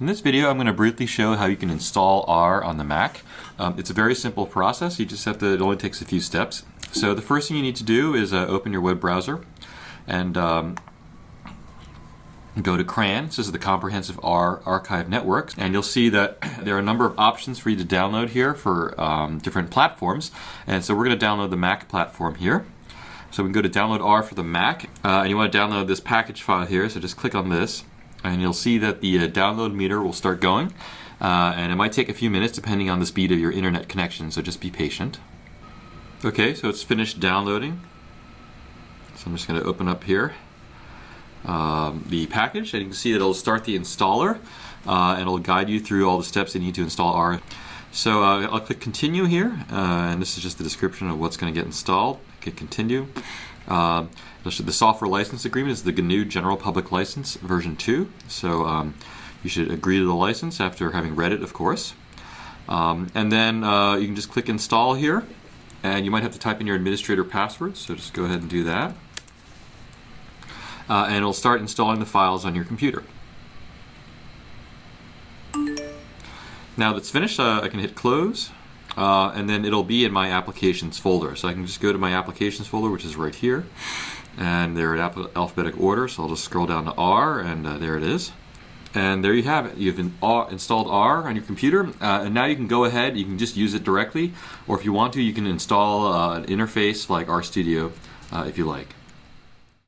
In this video, I'm going to briefly show how you can install R on the Mac. It's a very simple process. You just have to, it only takes a few steps. So the first thing you need to do is open your web browser and go to CRAN. This is the Comprehensive R Archive Network, and you'll see that there are a number of options for you to download here for different platforms. And so we're going to download the Mac platform here. So we can go to Download R for the Mac, and you want to download this package file here. So just click on this, and you'll see that the download meter will start going, and it might take a few minutes depending on the speed of your internet connection. So just be patient. Okay, so it's finished downloading. So I'm just going to open up here the package, and you can see that it'll start the installer, and it'll guide you through all the steps you need to install R. So I'll click continue here, and this is just the description of what's going to get installed. Click continue. The software license agreement is the GNU General Public License version 2. So you should agree to the license after having read it, of course. And then you can just click install here, and you might have to type in your administrator password, so just go ahead and do that. And it'll start installing the files on your computer. Now that's finished, I can hit close, and then it'll be in my applications folder. So I can just go to my applications folder, which is right here, and they're in alphabetic order. So I'll just scroll down to R, and there it is. And there you have it. You've installed R on your computer, and now you can go ahead. You can just use it directly, or if you want to, you can install an interface like RStudio if you like.